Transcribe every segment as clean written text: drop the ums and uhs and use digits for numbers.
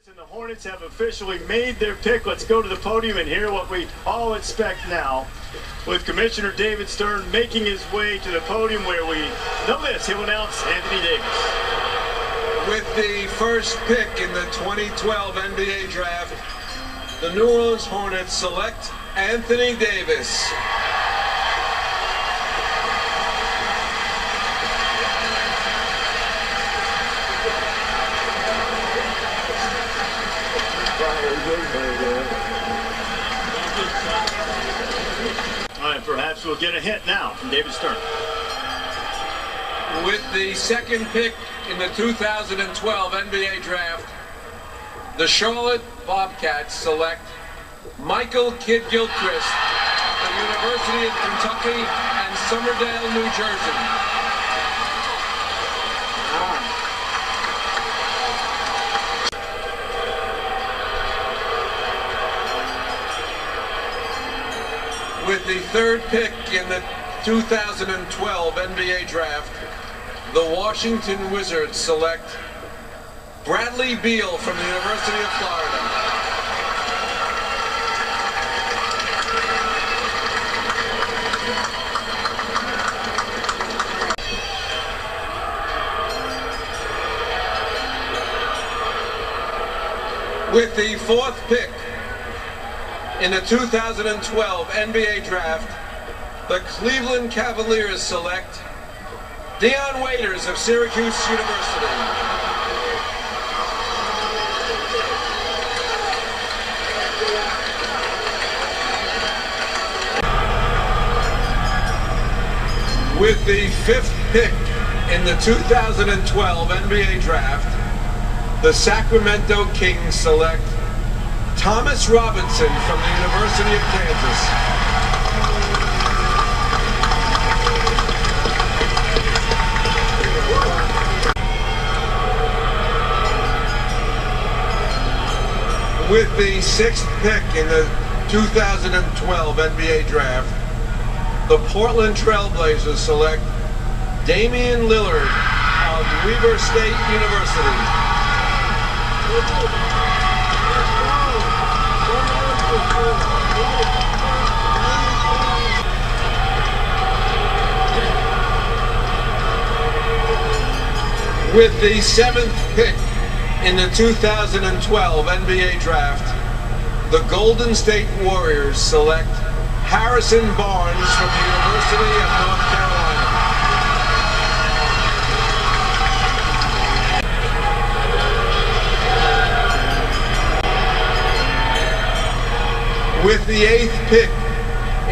And the Hornets have officially made their pick. Let's go to the podium and hear what we all expect now, with Commissioner David Stern making his way to the podium, where we know this, he'll announce Anthony Davis. With the first pick in the 2012 NBA Draft, the New Orleans Hornets select Anthony Davis. All right, perhaps we'll get a hint now from David Stern. With the second pick in the 2012 NBA Draft, the Charlotte Bobcats select Michael Kidd-Gilchrist of the University of Kentucky and Somerdale, New Jersey. With the third pick in the 2012 NBA Draft, the Washington Wizards select Bradley Beal from the University of Florida. With the fourth pick in the 2012 NBA Draft, the Cleveland Cavaliers select Dion Waiters of Syracuse University. With the fifth pick in the 2012 NBA Draft, the Sacramento Kings select Thomas Robinson from the University of Kansas. With the sixth pick in the 2012 NBA Draft, the Portland Trailblazers select Damian Lillard of Weber State University. With the seventh pick in the 2012 NBA Draft, the Golden State Warriors select Harrison Barnes from the University of North Carolina. With the eighth pick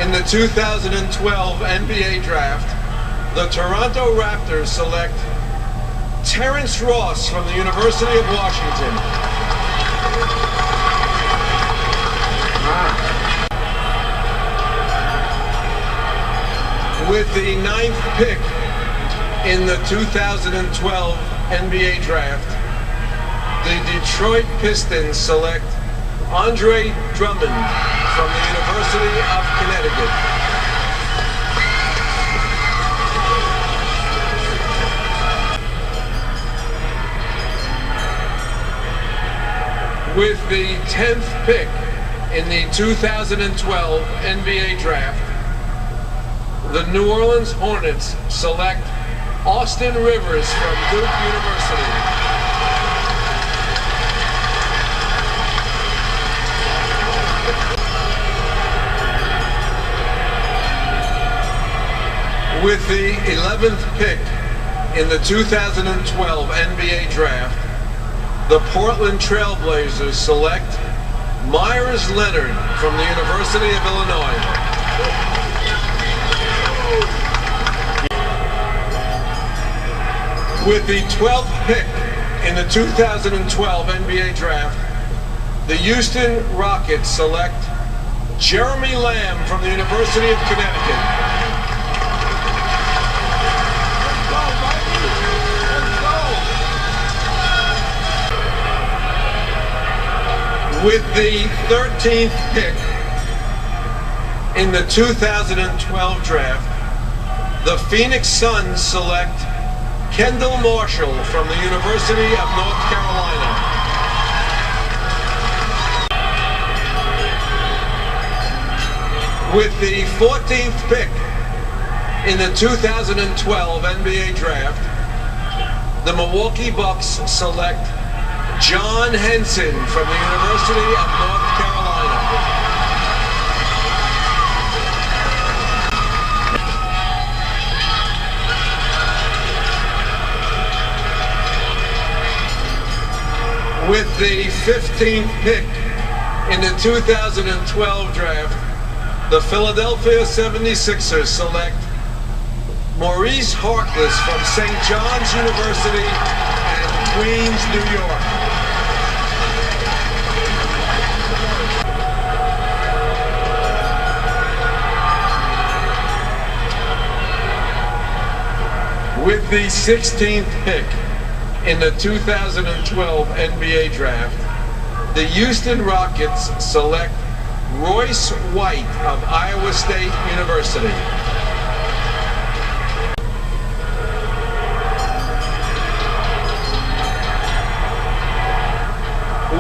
in the 2012 NBA Draft, the Toronto Raptors select Terrence Ross from the University of Washington. With the ninth pick in the 2012 NBA Draft, the Detroit Pistons select Andre Drummond from the University of Connecticut. With the 10th pick in the 2012 NBA Draft, the New Orleans Hornets select Austin Rivers from Duke University. With the 11th pick in the 2012 NBA Draft, the Portland Trailblazers select Myers Leonard from the University of Illinois. With the 12th pick in the 2012 NBA Draft, the Houston Rockets select Jeremy Lamb from the University of Connecticut. With the 13th pick in the 2012 draft, the Phoenix Suns select Kendall Marshall from the University of North Carolina. With the 14th pick in the 2012 NBA Draft, the Milwaukee Bucks select John Henson from the University of North Carolina. With the 15th pick in the 2012 draft, the Philadelphia 76ers select Maurice Harkless from St. John's University and Queens, New York. With the 16th pick in the 2012 NBA Draft, the Houston Rockets select Royce White of Iowa State University.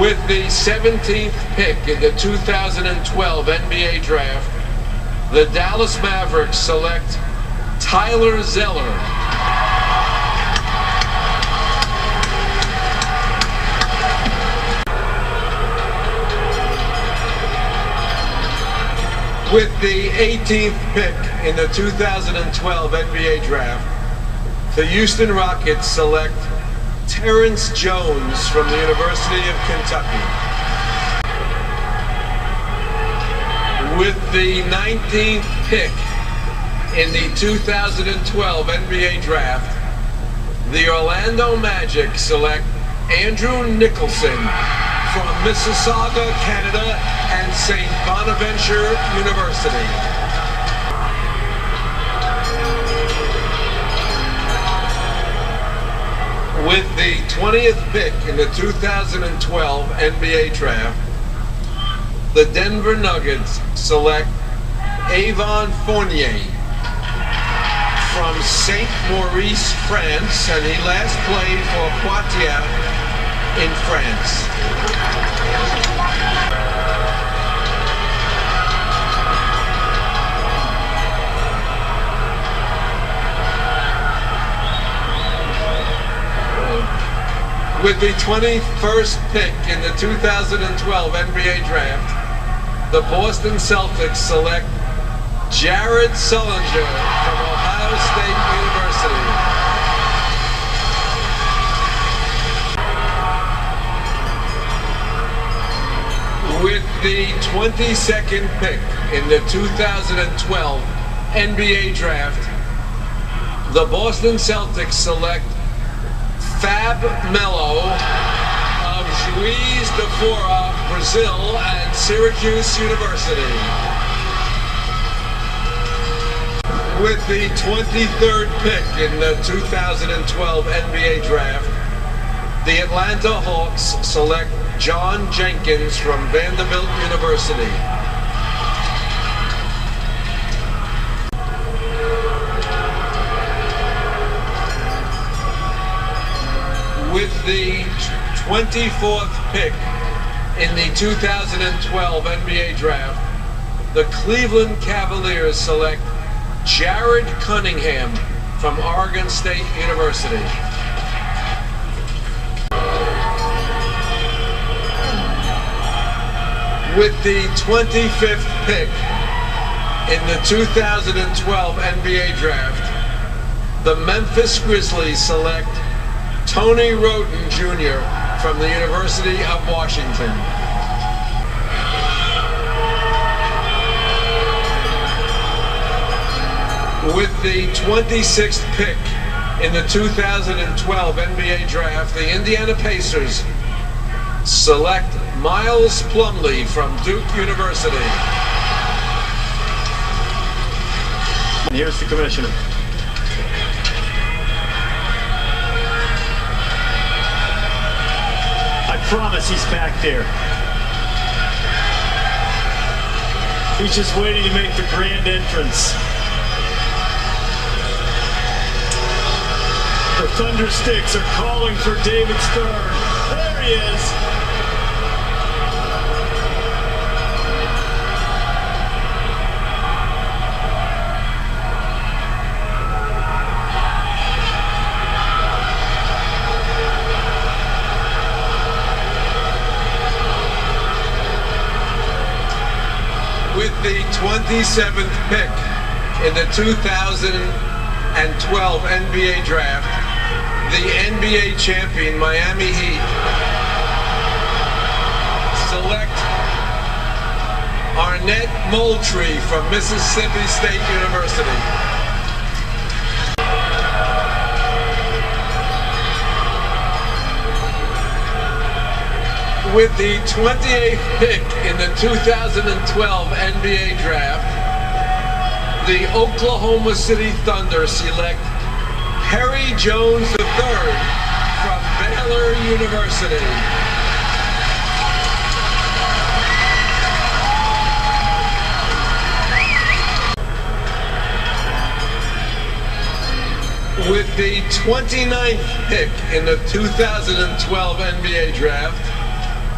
With the 17th pick in the 2012 NBA Draft, the Dallas Mavericks select Tyler Zeller. With the 18th pick in the 2012 NBA Draft, the Houston Rockets select Terrence Jones from the University of Kentucky. With the 19th pick in the 2012 NBA Draft, the Orlando Magic select Andrew Nicholson from Mississauga, Canada, and St. Bonaventure University. With the 20th pick in the 2012 NBA Draft, the Denver Nuggets select Avon Fournier from St. Maurice, France, and he last played for Poitiers in France. With the 21st pick in the 2012 NBA Draft, the Boston Celtics select Jared Sullinger from Ohio State University. With the 22nd pick in the 2012 NBA Draft, the Boston Celtics select Fab Melo of Juiz de Fora, Brazil, and Syracuse University. With the 23rd pick in the 2012 NBA Draft, the Atlanta Hawks select John Jenkins from Vanderbilt University. With the 24th pick in the 2012 NBA Draft, the Cleveland Cavaliers select Jared Cunningham from Oregon State University. With the 25th pick in the 2012 NBA Draft, the Memphis Grizzlies select Tony Roten Jr. from the University of Washington. With the 26th pick in the 2012 NBA Draft, the Indiana Pacers select Miles Plumlee from Duke University. And here's the commissioner. I promise he's back there. He's just waiting to make the grand entrance. The Thunder Sticks are calling for David Stern. There he is. the 27th pick in the 2012 NBA Draft, the NBA champion Miami Heat select Arnett Moultrie from Mississippi State University. With the 28th pick in the 2012 NBA Draft, the Oklahoma City Thunder select Harry Jones III from Baylor University. With the 29th pick in the 2012 NBA Draft,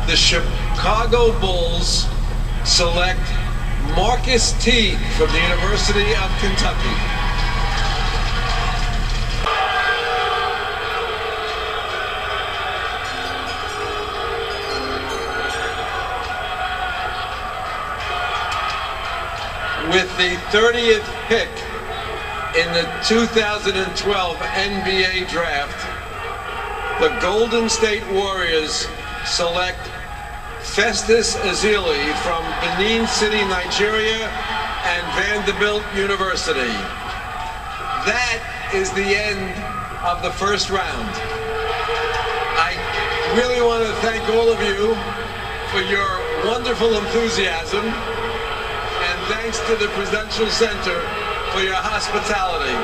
the Chicago Bulls select Marcus Teague from the University of Kentucky. With the 30th pick in the 2012 NBA Draft, the Golden State Warriors select Festus Ezeli from Benin City, Nigeria, and Vanderbilt University. That is the end of the first round. I really want to thank all of you for your wonderful enthusiasm, and thanks to the Presidential Center for your hospitality.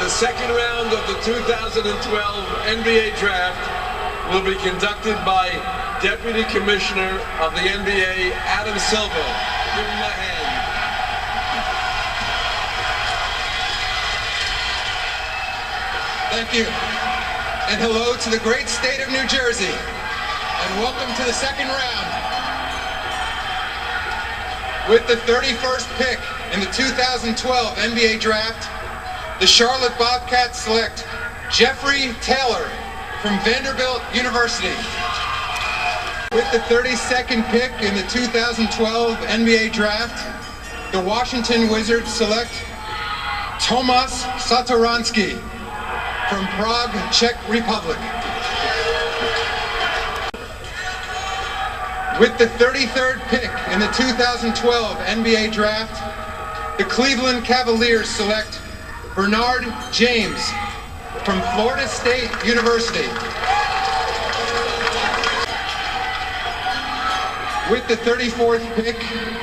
The second round of the 2012 NBA Draft will be conducted by Deputy Commissioner of the NBA, Adam Silver. Give him a hand. Thank you. And hello to the great state of New Jersey. And welcome to the second round. With the 31st pick in the 2012 NBA Draft, the Charlotte Bobcats select Jeffrey Taylor from Vanderbilt University. With the 32nd pick in the 2012 NBA Draft, the Washington Wizards select Tomas Satoransky from Prague, Czech Republic. With the 33rd pick in the 2012 NBA Draft, the Cleveland Cavaliers select Bernard James from Florida State University. With the 34th pick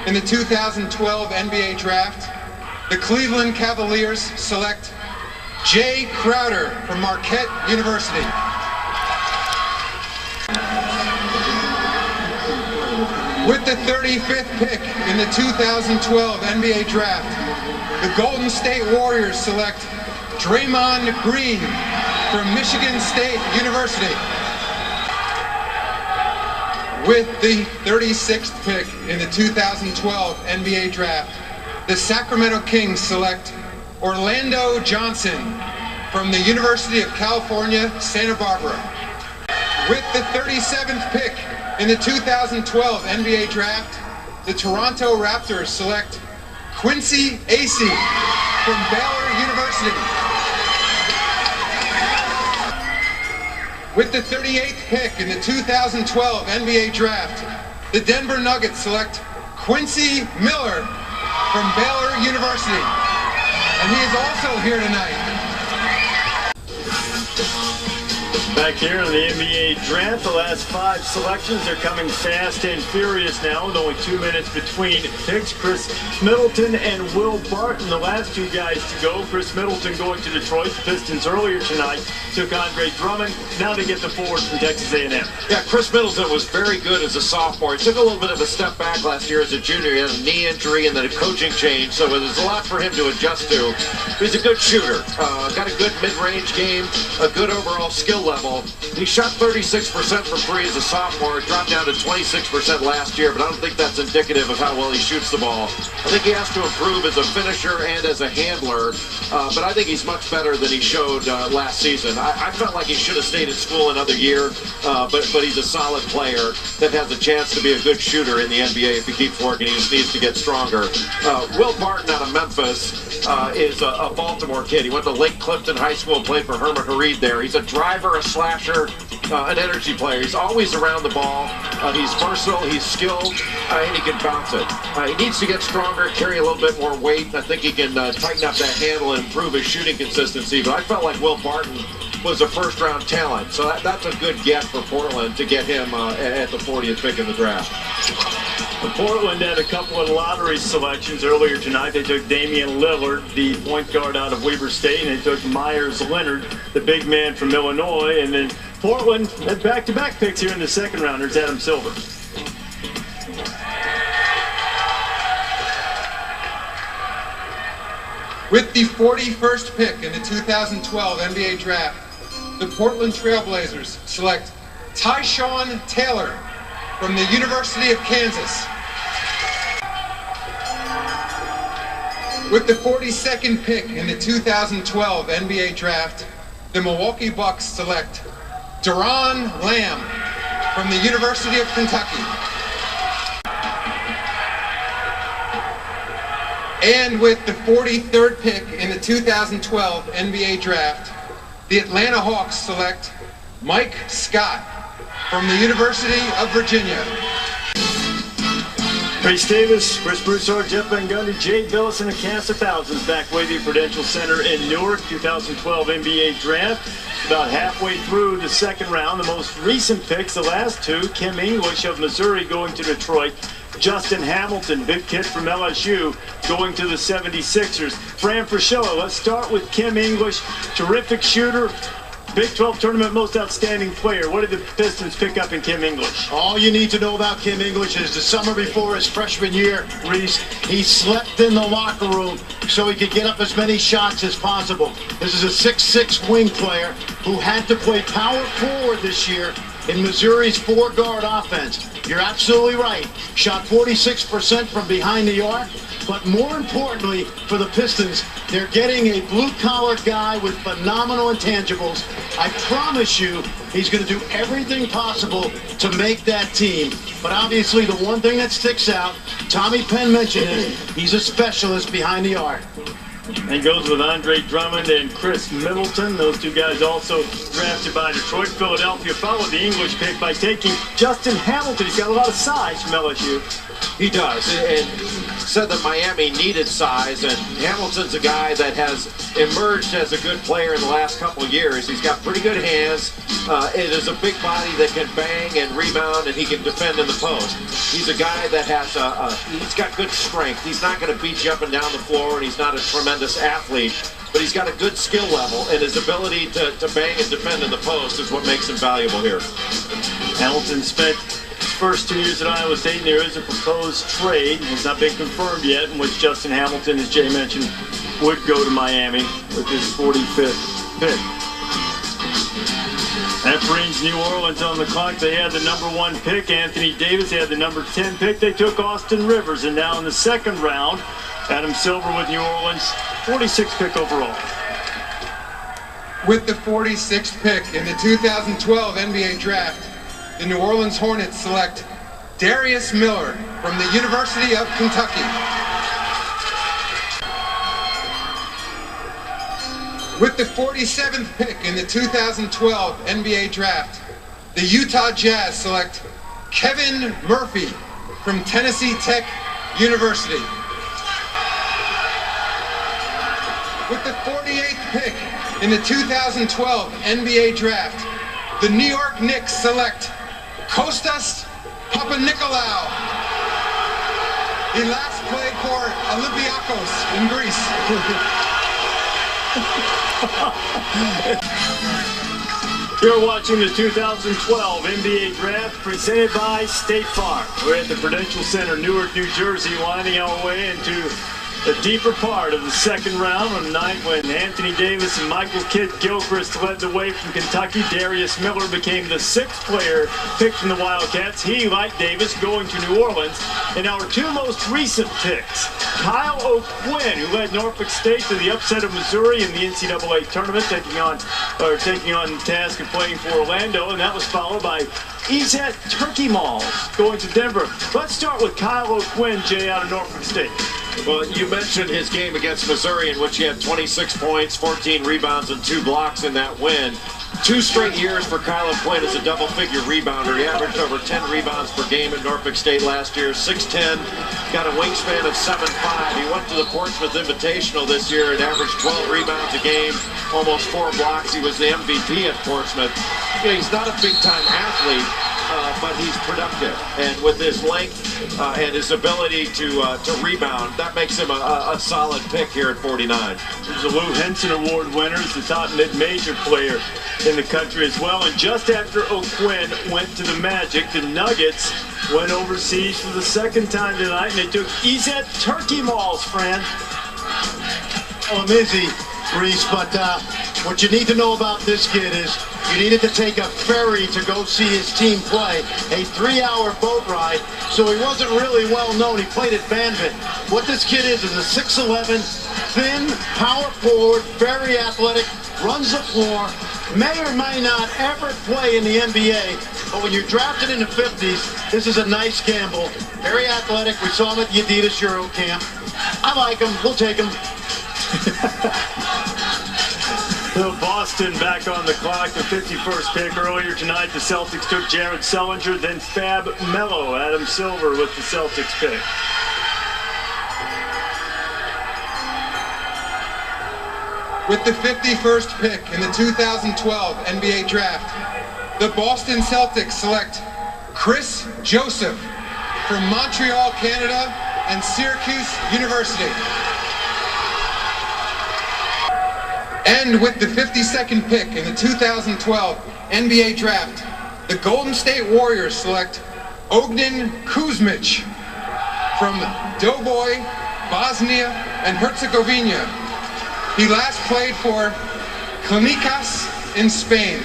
in the 2012 NBA Draft, the Cleveland Cavaliers select Jay Crowder from Marquette University. With the 35th pick in the 2012 NBA Draft, the Golden State Warriors select Draymond Green from Michigan State University. With the 36th pick in the 2012 NBA Draft, the Sacramento Kings select Orlando Johnson from the University of California, Santa Barbara. With the 37th pick in the 2012 NBA Draft, the Toronto Raptors select Quincy Acey from Baylor University. With the 38th pick in the 2012 NBA Draft, the Denver Nuggets select Quincy Miller from Baylor University. And he is also here tonight. Back here in the NBA Draft, the last 5 selections are coming fast and furious now, with only 2 minutes between picks. Chris Middleton and Will Barton, the last 2 guys to go. Chris Middleton going to Detroit. The Pistons earlier tonight took Andre Drummond. Now they get the forward from Texas A&M. Yeah, Chris Middleton was very good as a sophomore. He took a little bit of a step back last year as a junior. He had a knee injury and then a coaching change, so it was a lot for him to adjust to. He's a good shooter. Got a good mid-range game, a good overall skill level. level. He shot 36% from three as a sophomore. It dropped down to 26% last year, but I don't think that's indicative of how well he shoots the ball. I think he has to improve as a finisher and as a handler, but I think he's much better than he showed last season. I felt like he should have stayed in school another year, but he's a solid player that has a chance to be a good shooter in the NBA if he keeps working. He just needs to get stronger. Will Barton out of Memphis is a Baltimore kid. He went to Lake Clifton High School and played for Herman Hareed there. He's a driver, a slasher, an energy player. He's always around the ball. He's versatile, he's skilled, and he can bounce it. He needs to get stronger, carry a little bit more weight. I think he can tighten up that handle and improve his shooting consistency, but I felt like Will Barton was a first-round talent, so that's a good get for Portland to get him at the 40th pick in the draft. Portland had a couple of lottery selections earlier tonight. They took Damian Lillard, the point guard out of Weber State, and they took Myers Leonard, the big man from Illinois. And then Portland had back-to-back picks here in the second round. There's Adam Silver. With the 41st pick in the 2012 NBA Draft, the Portland Trailblazers select Tyshawn Taylor from the University of Kansas. With the 42nd pick in the 2012 NBA Draft, the Milwaukee Bucks select Deron Lamb from the University of Kentucky. And with the 43rd pick in the 2012 NBA Draft, the Atlanta Hawks select Mike Scott from the University of Virginia. Trace Davis, Chris Broussard, Jeff Van Gundy, Jay Billis, and a cast of thousands back Wavy Prudential Center in Newark, 2012 NBA Draft. About halfway through the second round, the most recent picks, the last two, Kim English of Missouri going to Detroit. Justin Hamilton, big kid from LSU, going to the 76ers. Fran Fraschilla, let's start with Kim English. Terrific shooter, Big 12 tournament most outstanding player. What did the Pistons pick up in Kim English? All you need to know about Kim English is the summer before his freshman year, Reese, he slept in the locker room so he could get up as many shots as possible. This is a 6'6" wing player who had to play power forward this year in Missouri's four-guard offense. You're absolutely right. Shot 46% from behind the arc. But more importantly, for the Pistons, they're getting a blue-collar guy with phenomenal intangibles. I promise you, he's going to do everything possible to make that team. But obviously, the one thing that sticks out, Tommy Penn mentioned it, he's a specialist behind the arc. And goes with Andre Drummond and Chris Middleton. Those two guys also drafted by Detroit. Philadelphia followed the English pick by taking Justin Hamilton. He's got a lot of size from LSU. He does, and said that Miami needed size, and Hamilton's a guy that has emerged as a good player in the last couple of years. He's got pretty good hands. It is a big body that can bang and rebound, and he can defend in the post. He's a guy that has he's got good strength. He's not going to beat you up and down the floor, and he's not a tremendous athlete, but he's got a good skill level, and his ability to bang and defend in the post is what makes him valuable here. Hamilton spent his first 2 years at Iowa State, and there is a proposed trade. It has not been confirmed yet, in which Justin Hamilton, as Jay mentioned, would go to Miami with his 45th pick. That brings New Orleans on the clock. They had the number 1 pick, Anthony Davis. They had the number 10 pick. They took Austin Rivers, and now in the second round, Adam Silver with New Orleans, 46th pick overall. With the 46th pick in the 2012 NBA Draft, the New Orleans Hornets select Darius Miller from the University of Kentucky. With the 47th pick in the 2012 NBA Draft, the Utah Jazz select Kevin Murphy from Tennessee Tech University. With the 48th pick in the 2012 NBA Draft, the New York Knicks select Kostas Papanikolaou. He last played for Olympiakos in Greece. You're watching the 2012 NBA Draft presented by State Farm. We're at the Prudential Center, Newark, New Jersey, winding our way into the deeper part of the second round on a night when Anthony Davis and Michael Kidd Gilchrist led the way from Kentucky. Darius Miller became the 6th player picked from the Wildcats. He, like Davis, going to New Orleans. And our 2 most recent picks, Kyle O'Quinn, who led Norfolk State to the upset of Missouri in the NCAA tournament, taking on the task of playing for Orlando, and that was followed by Izzet Turkey-Malls going to Denver. Let's start with Kyle O'Quinn, Jay, out of Norfolk State. Well, you mentioned his game against Missouri, in which he had 26 points, 14 rebounds, and 2 blocks in that win. 2 straight years for Kyle O'Quinn as a double-figure rebounder. He averaged over 10 rebounds per game at Norfolk State last year, 6'10", got a wingspan of 7'5". He went to the Portsmouth Invitational this year and averaged 12 rebounds a game, almost 4 blocks. He was the MVP at Portsmouth. You know, he's not a big-time athlete, but he's productive. And with his length and his ability to rebound, that makes him a solid pick here at 49. He's a Lou Henson Award winner. He's the top mid-major player in the country as well. And just after O'Quinn went to the Magic, the Nuggets went overseas for the 2nd time tonight, and they took Izzet Turkey-Malls, Fran. Oh, I'm Izzy, Reese, but what you need to know about this kid is you needed to take a ferry to go see his team play, a 3-hour boat ride, so he wasn't really well known. He played at Vanderbilt. What this kid is a 6'11", thin, power forward, very athletic, runs the floor, may or may not ever play in the NBA, but when you're drafted in the 50s, this is a nice gamble. Very athletic. We saw him at the Adidas Euro Camp. I like him. We'll take him. So Boston back on the clock, the 51st pick. Earlier tonight, the Celtics took Jared Sullinger, then Fab Melo, Adam Silver with the Celtics pick. With the 51st pick in the 2012 NBA Draft, the Boston Celtics select Chris Joseph from Montreal, Canada, and Syracuse University. And with the 52nd pick in the 2012 NBA Draft, the Golden State Warriors select Ogden Kuzmic from Doboj, Bosnia and Herzegovina. He last played for Clínicas in Spain.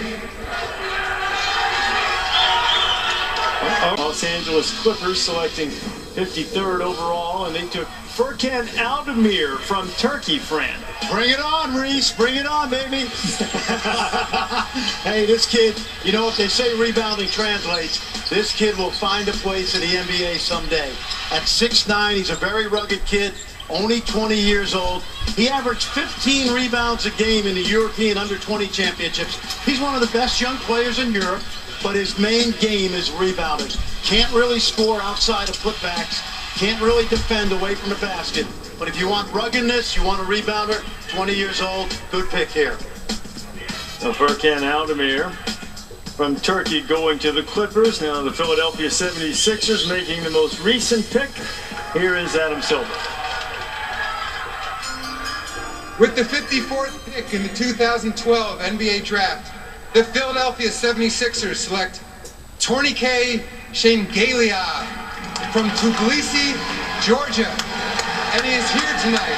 Los Angeles Clippers selecting 53rd overall, and they took Furkan Aldemir from Turkey, Fran. Bring it on, Reese. Bring it on, baby. Hey, this kid, you know, if they say rebounding translates, this kid will find a place in the NBA someday. At 6'9", he's a very rugged kid, only 20 years old. He averaged 15 rebounds a game in the European Under-20 Championships. He's one of the best young players in Europe, but his main game is rebounding. Can't really score outside of putbacks. Can't really defend away from the basket. But if you want ruggedness, you want a rebounder, 20 years old, good pick here. So Furkan Aldemir from Turkey going to the Clippers. Now the Philadelphia 76ers making the most recent pick. Here is Adam Silver. With the 54th pick in the 2012 NBA Draft, the Philadelphia 76ers select Tourniquet Shengelia from Tbilisi, Georgia, and he is here tonight.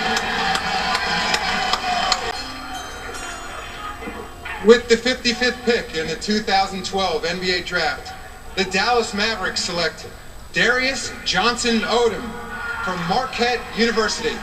With the 55th pick in the 2012 NBA Draft, the Dallas Mavericks select Darius Johnson Odom from Marquette University.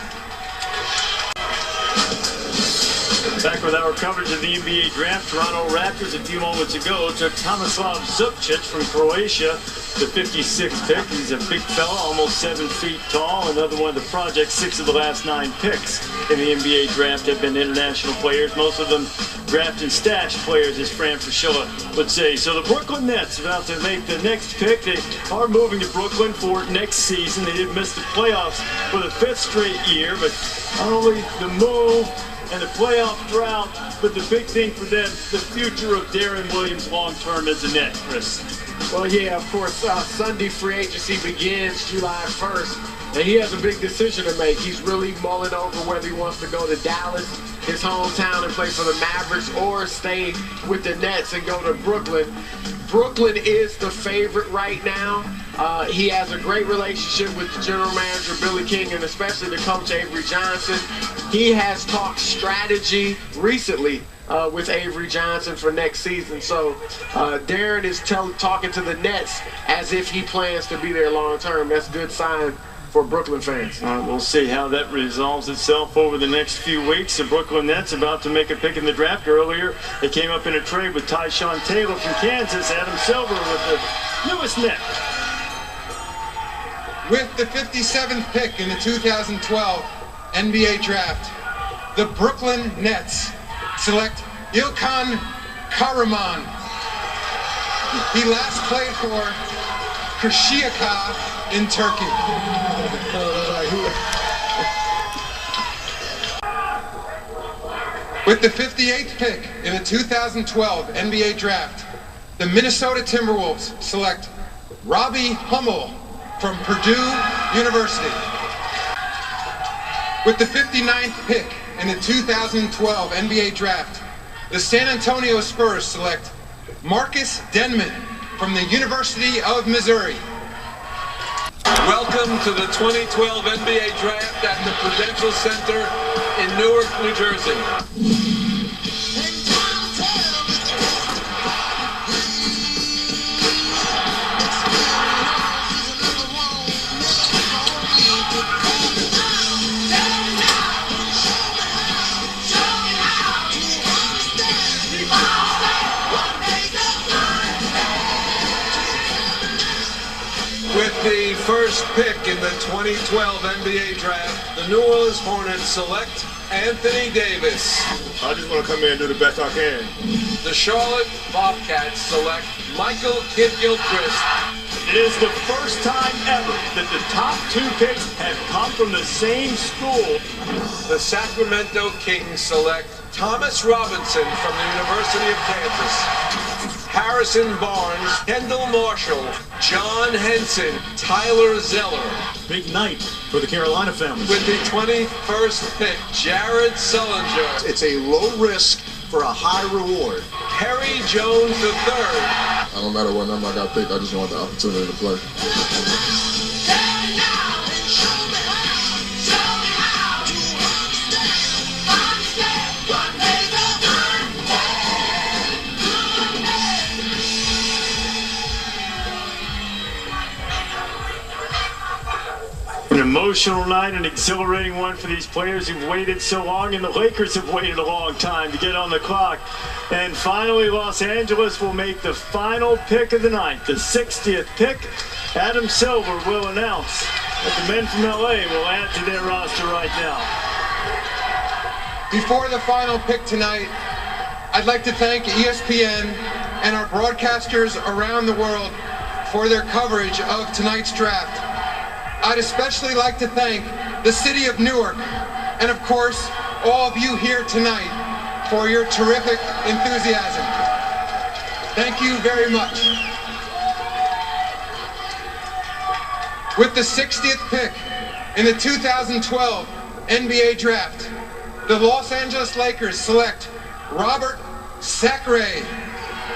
Back with our coverage of the NBA Draft, Toronto Raptors a few moments ago took Tomislav Zupčić from Croatia, the 56th pick. He's a big fella, almost 7 feet tall. Another one of the project's 6 of the last 9 picks in the NBA Draft have been international players. Most of them draft and stash players, as Fran Fraschilla would say. So the Brooklyn Nets about to make the next pick. They are moving to Brooklyn for next season. They did miss the playoffs for the 5th straight year, but not only the move and the playoff drought, but the big thing for them, the future of Darren Williams long-term as a Net, Chris. Well, yeah, of course, Sunday free agency begins July 1st, and he has a big decision to make. He's really mulling over whether he wants to go to Dallas, his hometown, and play for the Mavericks, or stay with the Nets and go to Brooklyn. Brooklyn is the favorite right now, He has a great relationship with the general manager, Billy King, and especially the coach, Avery Johnson. He has talked strategy recently with Avery Johnson for next season. So Darren is talking to the Nets as if he plans to be there long term. That's a good sign for Brooklyn fans. We'll see how that resolves itself over the next few weeks. The Brooklyn Nets about to make a pick in the draft. Earlier, they came up in a trade with Tyshawn Taylor from Kansas, Adam Silver with the newest net. With the 57th pick in the 2012 NBA Draft, the Brooklyn Nets select İlkan Kahraman. He last played for Kırşehir in Turkey. With the 58th pick in the 2012 NBA Draft, the Minnesota Timberwolves select Robbie Hummel from Purdue University. With the 59th pick in the 2012 NBA Draft, the San Antonio Spurs select Marcus Denman from the University of Missouri. Welcome to the 2012 NBA Draft at the Prudential Center in Newark, New Jersey. With the first pick in the 2012 NBA Draft, the New Orleans Hornets select Anthony Davis. I just want to come in and do the best I can. The Charlotte Bobcats select Michael Kidd-Gilchrist. It is the first time ever that the top two picks have come from the same school. The Sacramento Kings select Thomas Robinson from the University of Kansas. Harrison Barnes, Kendall Marshall, John Henson, Tyler Zeller. Big night for the Carolina family. With the 21st pick, Jared Sullinger. It's a low risk for a high reward. Perry Jones III. I don't matter what number I got picked, I just want the opportunity to play. An emotional night, an exhilarating one for these players who've waited so long, and the Lakers have waited a long time to get on the clock. And finally, Los Angeles will make the final pick of the night, the 60th pick. Adam Silver will announce that the men from LA will add to their roster right now. Before the final pick tonight, I'd like to thank ESPN and our broadcasters around the world for their coverage of tonight's draft. I'd especially like to thank the city of Newark and, of course, all of you here tonight for your terrific enthusiasm. Thank you very much. With the 60th pick in the 2012 NBA Draft, the Los Angeles Lakers select Robert Sacre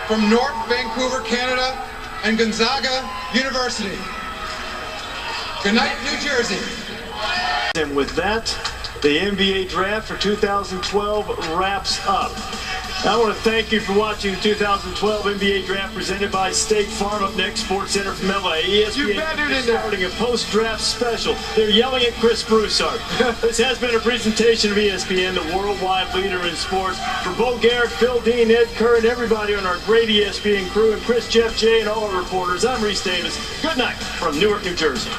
from North Vancouver, Canada, and Gonzaga University. Good night, New Jersey. And with that, the NBA Draft for 2012 wraps up. I want to thank you for watching the 2012 NBA Draft presented by State Farm. Up next, Sports Center from LA. ESPN is starting a post-draft special. They're yelling at Chris Broussard. This has been a presentation of ESPN, the worldwide leader in sports. For Bo Garrett, Phil Dean, Ed Kerr, and everybody on our great ESPN crew, and Chris, Jeff, Jay, and all our reporters, I'm Reese Davis. Good night from Newark, New Jersey.